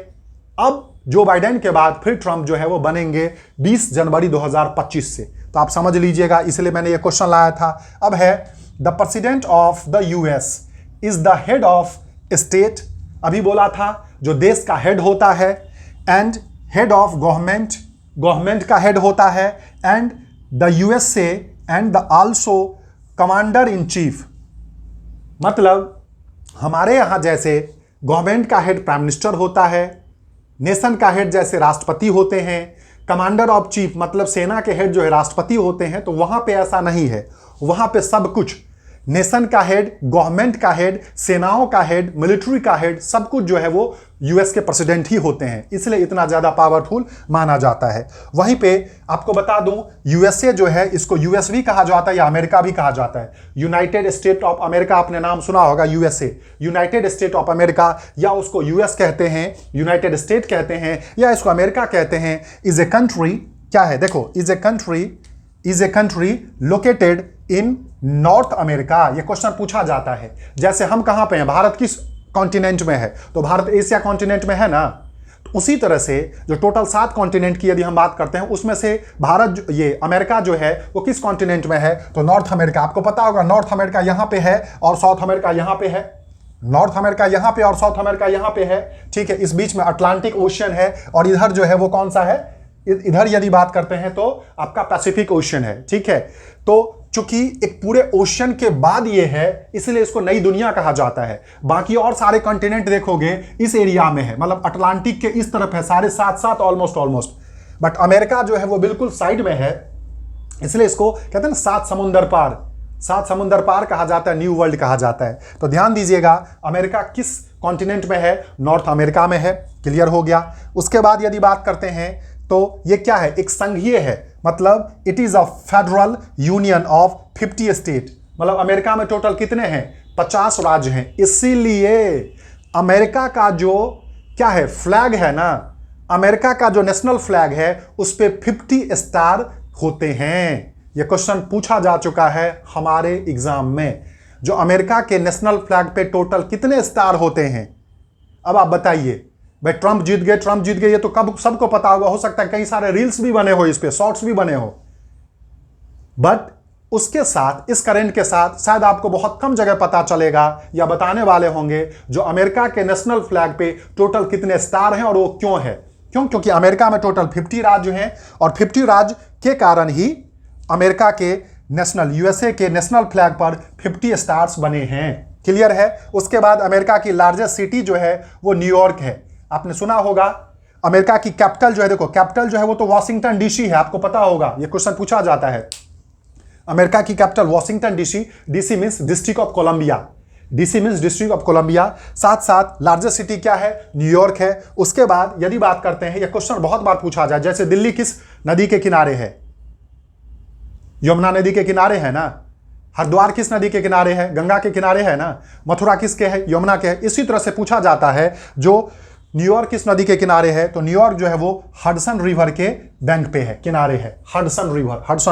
अब जो बाइडेन के बाद फिर ट्रंप जो है वो बनेंगे 20 जनवरी 2025 से। तो आप समझ लीजिएगा, इसलिए मैंने ये क्वेश्चन लाया था। अब है the president of the US is the head of state, अभी बोला था जो देश का हेड होता है, and head of government, government का हेड होता है, and the USA and the also commander in chief, मतलब हमारे यहां जैसे गवर्नमेंट का हेड प्राइम मिनिस्टर होता है, नेशन का हेड जैसे राष्ट्रपति होते हैं, कमांडर ऑफ चीफ मतलब सेना के हेड जो है राष्ट्रपति होते हैं, तो वहां पे ऐसा नहीं है। वहां पे सब कुछ नेशन का हेड, गवर्नमेंट का हेड, सेनाओं का हेड, मिलिट्री का हेड, सब कुछ जो है वो यूएस के प्रेसिडेंट ही होते हैं, इसलिए इतना ज्यादा पावरफुल माना जाता है। वहीं पे आपको बता दूं, यूएसए जो है इसको यूएस भी कहा जाता है या अमेरिका भी कहा जाता है। यूनाइटेड स्टेट ऑफ अमेरिका, आपने नाम सुना होगा USA, United state of America, या उसको यूएस कहते हैं, यूनाइटेड स्टेट कहते हैं, या इसको अमेरिका कहते हैं। इज ए कंट्री, क्या है देखो, is a country located in north America. ये क्वेश्चन पूछा जाता है, जैसे हम कहां पे हैं, भारत किस कॉन्टिनेंट में है, तो भारत एशिया कॉन्टिनेंट में है ना। तो उसी तरह से जो टोटल 7 कॉन्टिनेंट की यदि हम बात करते हैं, उसमें से भारत ये अमेरिका जो है वो किस कॉन्टिनेंट में है, तो नॉर्थ अमेरिका। आपको पता होगा नॉर्थ अमेरिका यहां पे है और साउथ अमेरिका यहां पे है, नॉर्थ अमेरिका यहां पे और साउथ अमेरिका यहां पे है, ठीक है। इस बीच में अटलांटिक ओशियन है, और इधर जो है वो कौन सा है, इधर यदि बात करते हैं तो आपका पैसिफिक ओशियन है, ठीक है। तो चूंकि एक पूरे ओशियन के बाद ये है, इसलिए इसको नई दुनिया कहा जाता है। बाकी और सारे कॉन्टिनेंट देखोगे इस एरिया में है, मतलब अटलांटिक के इस तरफ है, सारे साथ साथ ऑलमोस्ट, बट अमेरिका जो है वो बिल्कुल साइड में है, इसलिए इसको कहते हैं ना 7 समुंदर पार कहा जाता है, न्यू वर्ल्ड कहा जाता है। तो ध्यान दीजिएगा, अमेरिका किस कॉन्टिनेंट में है, नॉर्थ अमेरिका में है, क्लियर हो गया। उसके बाद यदि बात करते हैं तो ये क्या है, एक संघीय है, मतलब it is a federal union of 50 state, मतलब अमेरिका में टोटल कितने हैं, 50 राज्य हैं। इसीलिए अमेरिका का जो क्या है फ्लैग है ना, अमेरिका का जो नेशनल फ्लैग है उस पे 50 स्टार होते हैं। यह क्वेश्चन पूछा जा चुका है हमारे एग्जाम में, जो अमेरिका के नेशनल फ्लैग पे टोटल कितने स्टार होते हैं। अब आप बताइए, भाई ट्रंप जीत गए, ये तो कब सबको पता होगा, हो सकता है कई सारे रील्स भी बने हो, इस पे शॉर्ट्स भी बने हो, बट उसके साथ इस करंट के साथ शायद आपको बहुत कम जगह पता चलेगा या बताने वाले होंगे जो अमेरिका के नेशनल फ्लैग पे टोटल कितने स्टार हैं और वो क्यों है। क्योंकि अमेरिका में टोटल 50 राज्य हैं, और 50 राज्य के कारण ही अमेरिका के यूएसए के नेशनल फ्लैग पर 50 स्टार्स बने हैं, क्लियर है। उसके बाद अमेरिका की लार्जेस्ट सिटी जो है वो न्यूयॉर्क है, आपने सुना होगा। अमेरिका की कैपिटल जो है, देखो कैपिटल जो है वो तो वॉशिंगटन डीसी है, आपको पता होगा, ये क्वेश्चन पूछा जाता है। अमेरिका की capital Washington DC, DC means district of Columbia, साथ साथ लार्जेस्ट सिटी क्या है, न्यूयॉर्क है। उसके बाद यदि बात करते हैं, यह क्वेश्चन बहुत बार पूछा जाए, जैसे दिल्ली किस नदी के किनारे है, यमुना नदी के किनारे है ना, हरिद्वार किस नदी के किनारे है, गंगा के किनारे है ना, मथुरा किसके है, यमुना के है। इसी तरह से पूछा जाता है जो न्यूयॉर्क किस नदी के किनारे है, तो न्यूयॉर्क जो है वो हडसन रिवर के बैंक पे है, किनारे है, हडसन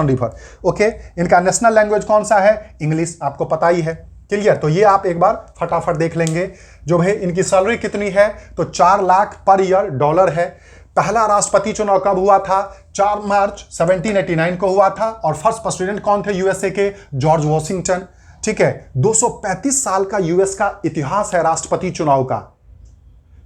रिवर। ओके, इनका नेशनल लैंग्वेज कौन सा है, इंग्लिश, आपको पता ही है, क्लियर। तो ये आप एक बार फटाफट देख लेंगे। जो भाई इनकी सैलरी कितनी है, तो 4 लाख पर ईयर डॉलर है। पहला राष्ट्रपति चुनाव कब हुआ था, 4 मार्च 1789 को हुआ था, और फर्स्ट प्रेसिडेंट कौन थे यूएसए के, जॉर्ज वॉशिंगटन, ठीक है। 235 साल का यूएस का इतिहास है राष्ट्रपति चुनाव का,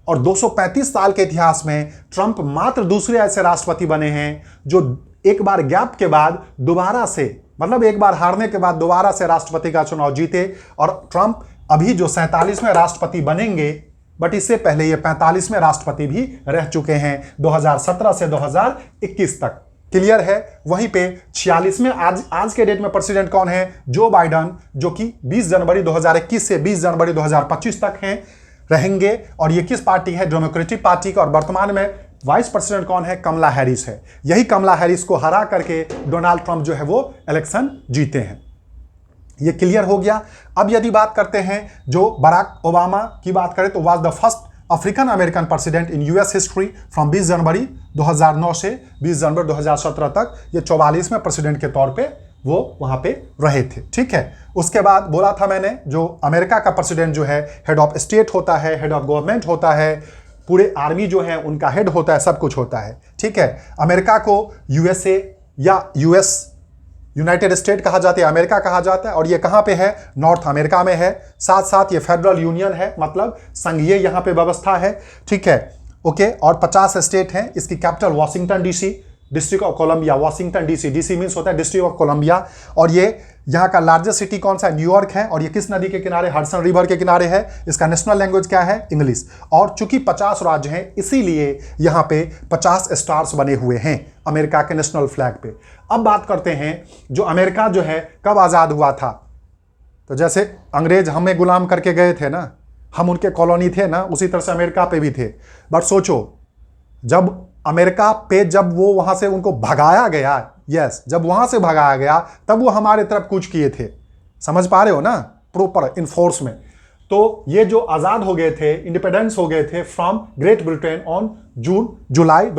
और 235 साल के इतिहास में ट्रंप मात्र दूसरे ऐसे राष्ट्रपति बने हैं जो एक बार गैप के बाद दोबारा से, मतलब एक बार हारने के बाद दोबारा से राष्ट्रपति का चुनाव जीते। और ट्रंप अभी जो 47वें राष्ट्रपति बनेंगे, बट इससे पहले ये 45वें राष्ट्रपति भी रह चुके हैं 2017 से 2021 तक, क्लियर है। वहीं पे 46वें आज के डेट में प्रेसिडेंट कौन है, जो बाइडन, जो कि 20 जनवरी 2021 से 20 जनवरी 2025 तक हैं, रहेंगे। और ये किस पार्टी है, डेमोक्रेटिक पार्टी का। और वर्तमान में वाइस प्रेसिडेंट कौन है, कमला हैरिस है। यही कमला हैरिस को हरा करके डोनाल्ड ट्रंप जो है वो इलेक्शन जीते हैं। ये क्लियर हो गया। अब यदि बात करते हैं जो बराक ओबामा की बात करें, तो was the first African American president in US history from 20 जनवरी 2009 से 20 जनवरी 2017 तक। ये 44वें प्रेसिडेंट के तौर पे वो वहां पे रहे थे, ठीक है। उसके बाद बोला था मैंने, जो अमेरिका का प्रेसिडेंट जो है हेड ऑफ स्टेट होता है, हेड ऑफ गवर्नमेंट होता है, पूरे आर्मी जो है उनका हेड होता है, सब कुछ होता है, ठीक है। अमेरिका को यूएसए या यूएस यूनाइटेड स्टेट कहा जाता है, अमेरिका कहा जाता है, और ये कहाँ पे है, नॉर्थ अमेरिका में है। साथ साथ ये फेडरल यूनियन है, मतलब संघीय यहाँ पे व्यवस्था है, ठीक है, ओके। और 50 स्टेट हैं। इसकी capital Washington DC, district of Columbia, Washington DC, DC means होता है डिस्ट्रिक्ट ऑफ कोलंबिया। और ये यहाँ का लार्जेस्ट सिटी कौन सा है, न्यूयॉर्क है। और ये किस नदी के किनारे, हडसन रिवर के किनारे है। इसका नेशनल लैंग्वेज क्या है, इंग्लिश। और चूंकि 50 राज्य हैं, इसीलिए यहाँ पे 50 स्टार्स बने हुए हैं अमेरिका के नेशनल फ्लैग पे। अब बात करते हैं जो अमेरिका जो है कब आज़ाद हुआ था। तो जैसे अंग्रेज हमें गुलाम करके गए थे ना, हम उनके कॉलोनी थे ना, उसी तरह से अमेरिका पे भी थे। बट सोचो, जब अमेरिका पे जब वो वहां से उनको भगाया गया, यस, जब वहां से भगाया गया तब वो हमारे तरफ कूच किए थे। समझ पा रहे हो ना, प्रॉपर इनफोर्स में। तो ये जो आजाद हो गए थे, इंडिपेंडेंस हो गए थे from great Britain on July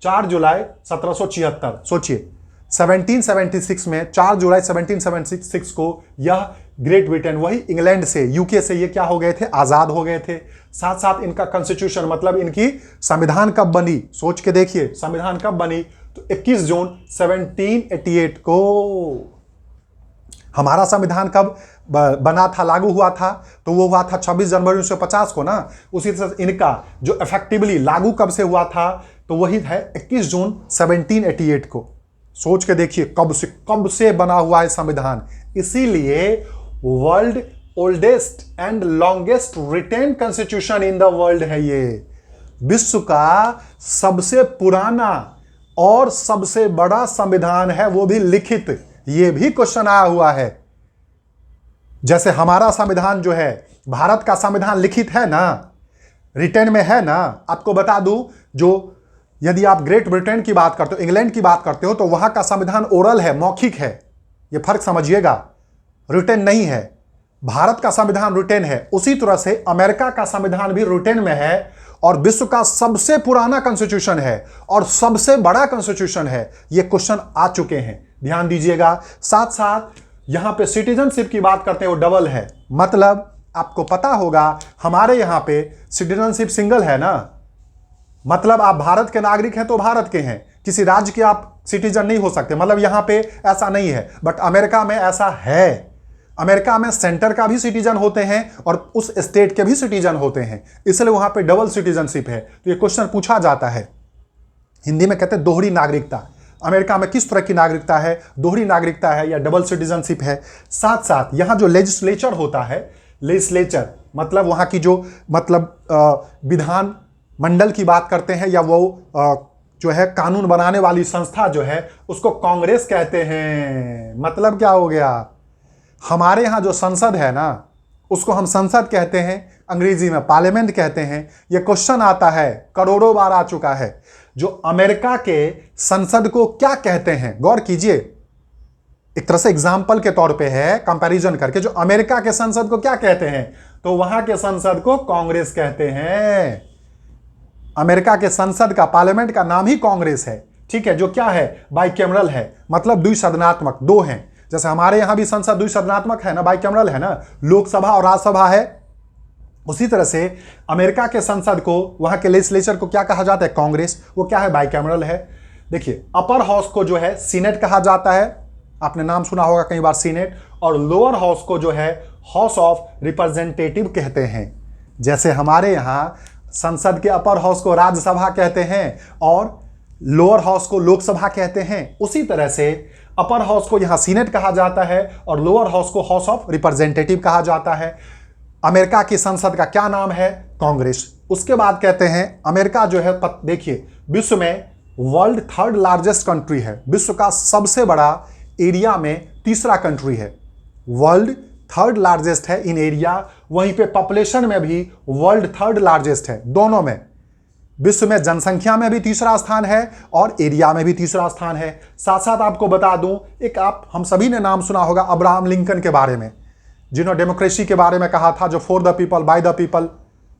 4 जुलाई 1776। सोचिए 1776 में 4 जुलाई 1776 को यह ग्रेट ब्रिटेन, वही इंग्लैंड से, यूके से ये क्या हो गए थे, आजाद हो गए थे। साथ साथ इनका कॉन्स्टिट्यूशन, मतलब इनकी संविधान कब बनी, सोच के देखिए संविधान कब बनी। तो 21 जून 1788 को। हमारा संविधान कब बना था, लागू हुआ था, तो वो हुआ था 26 जनवरी 1950 को ना। उसी तरह से इनका जो इफेक्टिवली लागू कब से हुआ था, तो वही है 21 जून 1788 को। सोच के देखिए कब से बना हुआ है संविधान। इसीलिए world oldest and longest written constitution in the world है ये। विश्व का सबसे पुराना और सबसे बड़ा संविधान है, वो भी लिखित। ये भी क्वेश्चन आया हुआ है। जैसे हमारा संविधान जो है, भारत का संविधान लिखित है ना, रिटेन में है ना। आपको बता दूं, जो यदि आप ग्रेट ब्रिटेन की बात करते हो, इंग्लैंड की बात करते हो, तो वहां का संविधान ओरल है, मौखिक है। ये फर्क समझिएगा, रिटेन नहीं है। भारत का संविधान रिटेन है। उसी तरह से अमेरिका का संविधान भी रिटेन में है, और विश्व का सबसे पुराना कॉन्स्टिट्यूशन है और सबसे बड़ा कॉन्स्टिट्यूशन है। ये क्वेश्चन आ चुके हैं, ध्यान दीजिएगा। साथ साथ यहां पे सिटीजनशिप की बात करते हैं, वो डबल है। मतलब आपको पता होगा हमारे यहां पे सिटीजनशिप सिंगल है ना, मतलब आप भारत के नागरिक हैं तो भारत के हैं, किसी राज्य के आप सिटीजन नहीं हो सकते। मतलब यहां पे ऐसा नहीं है, बट अमेरिका में ऐसा है। अमेरिका में सेंटर का भी सिटीजन होते हैं और उस स्टेट के भी सिटीजन होते हैं, इसलिए वहां पे डबल सिटीजनशिप है। तो ये क्वेश्चन पूछा जाता है, हिंदी में कहते हैं दोहरी नागरिकता। अमेरिका में किस तरह की नागरिकता है, दोहरी नागरिकता है या डबल सिटीजनशिप है। साथ साथ यहां जो लेजिस्लेचर होता है, लेजिस्लेचर मतलब वहां की जो विधान मंडल की बात करते हैं, या वो जो है कानून बनाने वाली संस्था जो है, उसको कांग्रेस कहते हैं। मतलब क्या हो गया, हमारे यहाँ जो संसद है ना, उसको हम संसद कहते हैं, अंग्रेजी में पार्लियामेंट कहते हैं। यह क्वेश्चन आता है, करोड़ों बार आ चुका है। जो अमेरिका के संसद को क्या कहते हैं, गौर कीजिए, एक तरह से एग्जाम्पल के तौर पे है, कंपैरिजन करके। जो अमेरिका के संसद को क्या कहते हैं, तो वहां के संसद को कांग्रेस कहते हैं। अमेरिका के संसद का, पार्लियामेंट का नाम ही कांग्रेस है, ठीक है, जो क्या है, बाइकैमरल है, मतलब द्विसदनात्मक, दो हैं। जैसे हमारे यहां भी संसद द्विसदनात्मक है ना, बाइकैमरल है ना, लोकसभा और राज्यसभा है। उसी तरह से अमेरिका के संसद को, वहां के लेजिस्लेचर को क्या कहा जाता है, कांग्रेस। वो क्या है, बाइकैमरल है। देखिए, अपर हाउस को जो है सीनेट कहा जाता है, आपने नाम सुना होगा कई बार, सीनेट। और लोअर हाउस को जो है हाउस ऑफ रिप्रेजेंटेटिव कहते हैं। जैसे हमारे यहां संसद के अपर हाउस को राज्यसभा कहते हैं और लोअर हाउस को लोकसभा कहते हैं, उसी तरह से अपर हाउस को यहां सीनेट कहा जाता है और लोअर हाउस को हाउस ऑफ रिप्रेजेंटेटिव कहा जाता है। अमेरिका की संसद का क्या नाम है, कांग्रेस। उसके बाद कहते हैं अमेरिका जो है, देखिए, विश्व में वर्ल्ड 3rd लार्जेस्ट कंट्री है, विश्व का सबसे बड़ा एरिया में तीसरा कंट्री है। वर्ल्ड 3rd लार्जेस्ट है इन एरिया, वहीं पे पॉपुलेशन में भी वर्ल्ड 3rd लार्जेस्ट है। दोनों में, विश्व में जनसंख्या में भी तीसरा स्थान है और एरिया में भी तीसरा स्थान है। साथ साथ आपको बता दूं, एक हम सभी ने नाम सुना होगा अब्राहम लिंकन के बारे में, जिन्होंने डेमोक्रेसी के बारे में कहा था, जो for the people by the people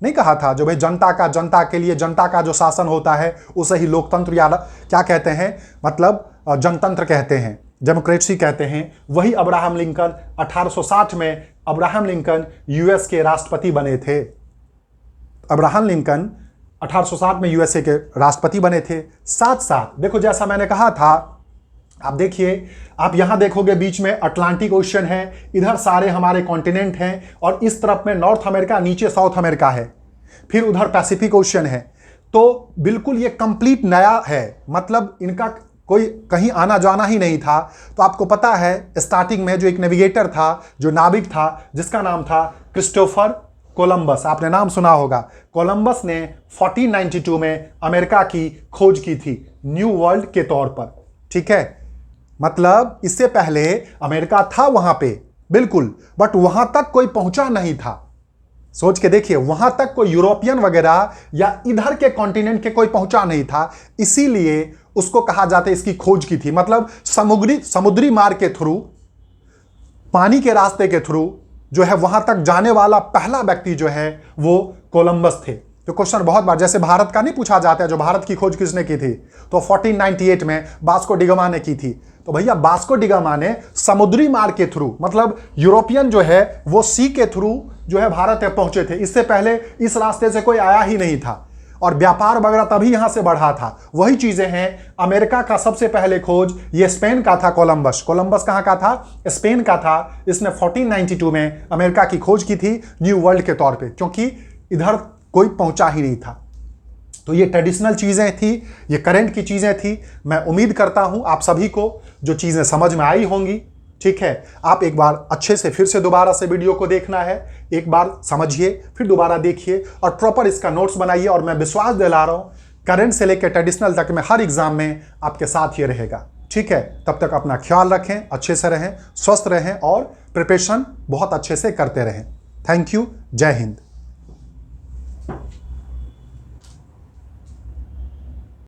नहीं कहा था, जो भाई जनता का, जनता के लिए, जनता का जो शासन होता है उसे ही लोकतंत्र या क्या कहते हैं, मतलब जनतंत्र कहते हैं, डेमोक्रेसी कहते हैं। वही अब्राहम लिंकन 1860 में अब्राहम लिंकन यूएस के राष्ट्रपति बने थे। अब्राहम लिंकन 1860 में यूएसए के राष्ट्रपति बने थे। साथ साथ देखो, जैसा मैंने कहा था, आप देखिए, आप यहां देखोगे बीच में अटलांटिक ओशन है, इधर सारे हमारे कॉन्टिनेंट हैं, और इस तरफ में नॉर्थ अमेरिका, नीचे साउथ अमेरिका है, फिर उधर पैसिफिक ओशन है। तो बिल्कुल ये कंप्लीट नया है, मतलब इनका कोई कहीं आना जाना ही नहीं था। तो आपको पता है स्टार्टिंग में जो एक नेविगेटर था, जो नाविक था, जिसका नाम था क्रिस्टोफर कोलंबस, आपने नाम सुना होगा। कोलंबस ने 1492 में अमेरिका की खोज की थी न्यू वर्ल्ड के तौर पर, ठीक है। मतलब इससे पहले अमेरिका था वहां पे बिल्कुल, बट वहां तक कोई पहुंचा नहीं था। सोच के देखिए, वहां तक कोई यूरोपियन वगैरह या इधर के कॉन्टिनेंट के कोई पहुंचा नहीं था, इसीलिए उसको कहा जाता है इसकी खोज की थी। मतलब समुद्री मार्ग के थ्रू, पानी के रास्ते के थ्रू जो है वहां तक जाने वाला पहला व्यक्ति जो है वो कोलंबस थे। तो क्वेश्चन बहुत बार, जैसे भारत का नहीं पूछा जाता है, जो भारत की खोज किसने की थी, तो 1498 में वास्को डी गामा ने की थी। तो भैया वास्को डी गामा ने समुद्री मार्ग के थ्रू, मतलब यूरोपियन जो है वो सी के थ्रू जो है भारत तक पहुंचे थे। इससे पहले इस रास्ते से कोई आया ही नहीं था, और व्यापार वगैरह तभी यहां से बढ़ा था। वही चीजें हैं, अमेरिका का सबसे पहले खोज ये स्पेन का था, कोलंबस। कोलंबस कहां का था? स्पेन का था। इसने 1492 में अमेरिका की खोज की थी न्यू वर्ल्ड के तौर पे, क्योंकि इधर कोई पहुंचा ही नहीं था। तो ये ट्रेडिशनल चीजें थी, ये करंट की चीजें थी। मैं उम्मीद करता हूं आप सभी को जो चीजें समझ में आई होंगी, ठीक है। आप एक बार अच्छे से फिर से दोबारा से वीडियो को देखना है, एक बार समझिए, फिर दोबारा देखिए और प्रॉपर इसका नोट्स बनाइए। और मैं विश्वास दिला रहा हूं, करंट से लेकर ट्रेडिशनल तक में हर एग्जाम में आपके साथ ये रहेगा, ठीक है। तब तक अपना ख्याल रखें, अच्छे से रहें, स्वस्थ रहें और प्रिपरेशन बहुत अच्छे से करते रहें। Thank you. जय हिंद।